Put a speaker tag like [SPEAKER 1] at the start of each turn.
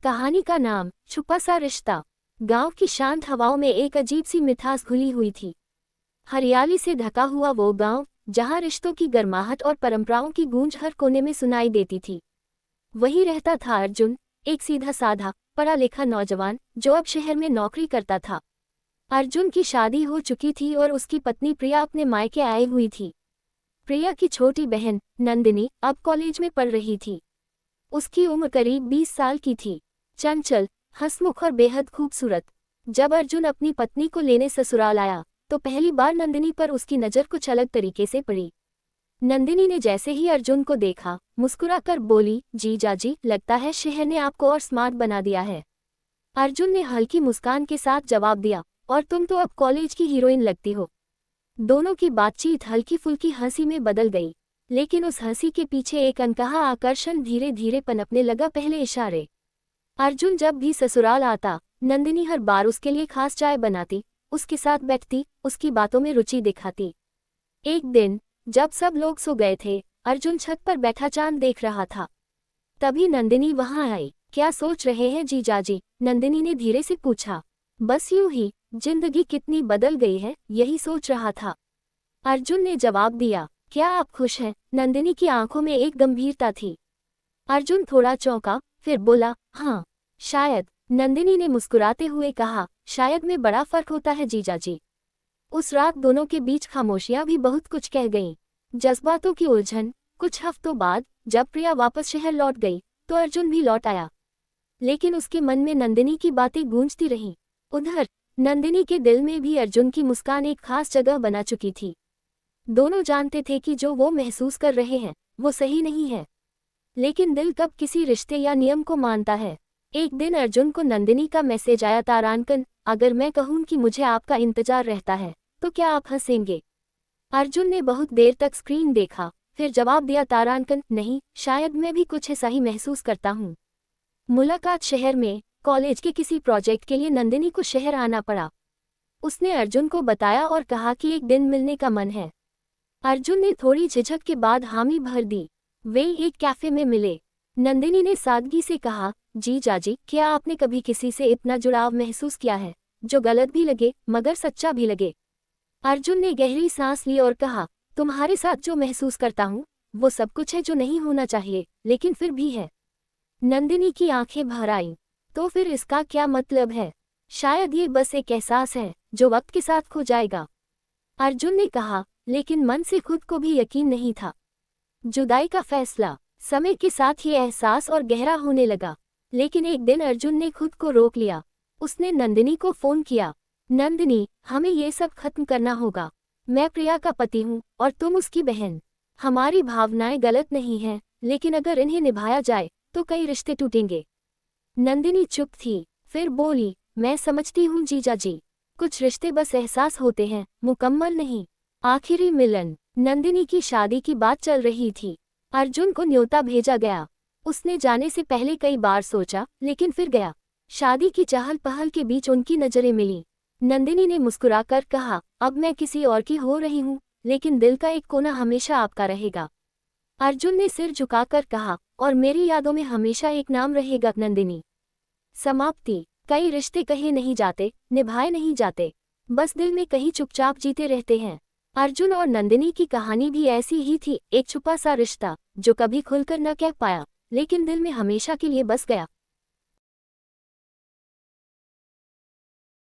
[SPEAKER 1] कहानी का नाम छुपा सा रिश्ता। गांव की शांत हवाओं में एक अजीब सी मिठास घुली हुई थी। हरियाली से ढका हुआ वो गांव, जहां रिश्तों की गर्माहट और परंपराओं की गूंज हर कोने में सुनाई देती थी। वहीं रहता था अर्जुन, एक सीधा साधा पढ़ा लिखा नौजवान जो अब शहर में नौकरी करता था। अर्जुन की शादी हो चुकी थी और उसकी पत्नी प्रिया अपने मायके आई हुई थी। प्रिया की छोटी बहन नंदिनी अब कॉलेज में पढ़ रही थी। उसकी उम्र करीब 20 साल की थी। चंचल, हंसमुख और बेहद खूबसूरत। जब अर्जुन अपनी पत्नी को लेने ससुराल आया तो पहली बार नंदिनी पर उसकी नज़र कुछ अलग तरीके से पड़ी। नंदिनी ने जैसे ही अर्जुन को देखा, मुस्कुराकर बोली, जीजाजी, लगता है शहर ने आपको और स्मार्ट बना दिया है। अर्जुन ने हल्की मुस्कान के साथ जवाब दिया, और तुम तो अब कॉलेज की हीरोइन लगती हो। दोनों की बातचीत हल्की फुल्की हंसी में बदल गई, लेकिन उस हंसी के पीछे एक अनकहा आकर्षण धीरे धीरे पनपने लगा। पहले इशारे। अर्जुन जब भी ससुराल आता, नंदिनी हर बार उसके लिए खास चाय बनाती, उसके साथ बैठती, उसकी बातों में रुचि दिखाती। एक दिन जब सब लोग सो गए थे, अर्जुन छत पर बैठा चांद देख रहा था। तभी नंदिनी वहां आई। क्या सोच रहे हैं जीजाजी? नंदिनी ने धीरे से पूछा। बस यूं ही, जिंदगी कितनी बदल गई है, यही सोच रहा था। अर्जुन ने जवाब दिया। क्या आप खुश हैं? नंदिनी की आंखों में एक गंभीरता थी। अर्जुन थोड़ा चौंका, फिर बोला, हाँ, शायद। नंदिनी ने मुस्कुराते हुए कहा, शायद में बड़ा फर्क होता है जीजाजी। उस रात दोनों के बीच खामोशियां भी बहुत कुछ कह गईं। जज्बातों की उलझन। कुछ हफ्तों बाद जब प्रिया वापस शहर लौट गई तो अर्जुन भी लौट आया, लेकिन उसके मन में नंदिनी की बातें गूंजती रहीं। उधर नंदिनी के दिल में भी अर्जुन की मुस्कान एक खास जगह बना चुकी थी। दोनों जानते थे कि जो वो महसूस कर रहे हैं वो सही नहीं है, लेकिन दिल कब किसी रिश्ते या नियम को मानता है। एक दिन अर्जुन को नंदिनी का मैसेज आया, तारांकन, अगर मैं कहूं कि मुझे आपका इंतजार रहता है तो क्या आप हंसेंगे? अर्जुन ने बहुत देर तक स्क्रीन देखा, फिर जवाब दिया, तारांकन, नहीं, शायद मैं भी कुछ ऐसा ही महसूस करता हूँ। मुलाकात शहर में, कॉलेज के किसी प्रोजेक्ट के लिए नंदिनी को शहर आना पड़ा। उसने अर्जुन को बताया और कहा कि एक दिन मिलने का मन है। अर्जुन ने थोड़ी झिझक के बाद हामी भर दी। वे एक कैफे में मिले। नंदिनी ने सादगी से कहा, जीजाजी, क्या आपने कभी किसी से इतना जुड़ाव महसूस किया है, जो गलत भी लगे मगर सच्चा भी लगे? अर्जुन ने गहरी सांस ली और कहा, तुम्हारे साथ जो महसूस करता हूँ वो सब कुछ है जो नहीं होना चाहिए, लेकिन फिर भी है। नंदिनी की आंखें भर आईं। तो फिर इसका क्या मतलब है? शायद ये बस एक एहसास है जो वक्त के साथ खो जाएगा। अर्जुन ने कहा, लेकिन मन से खुद को भी यकीन नहीं था। जुदाई का फैसला। समय के साथ ये एहसास और गहरा होने लगा, लेकिन एक दिन अर्जुन ने खुद को रोक लिया। उसने नंदिनी को फोन किया। नंदिनी, हमें ये सब खत्म करना होगा। मैं प्रिया का पति हूँ और तुम उसकी बहन। हमारी भावनाएं गलत नहीं हैं, लेकिन अगर इन्हें निभाया जाए तो कई रिश्ते टूटेंगे। नंदिनी चुप थी, फिर बोली, मैं समझती हूँ जीजाजी, कुछ रिश्ते बस एहसास होते हैं, मुकम्मल नहीं। आखिरी मिलन। नंदिनी की शादी की बात चल रही थी। अर्जुन को न्योता भेजा गया। उसने जाने से पहले कई बार सोचा, लेकिन फिर गया। शादी की चहल पहल के बीच उनकी नजरें मिली। नंदिनी ने मुस्कुराकर कहा, अब मैं किसी और की हो रही हूँ, लेकिन दिल का एक कोना हमेशा आपका रहेगा। अर्जुन ने सिर झुकाकर कहा, और मेरी यादों में हमेशा एक नाम रहेगा, नंदिनी। समाप्ति। कई रिश्ते कहे नहीं जाते, निभाए नहीं जाते, बस दिल में कहीं चुपचाप जीते रहते हैं। अर्जुन और नंदिनी की कहानी भी ऐसी ही थी, एक छुपा सा रिश्ता जो कभी खुलकर न कह पाया, लेकिन दिल में हमेशा के लिए बस गया।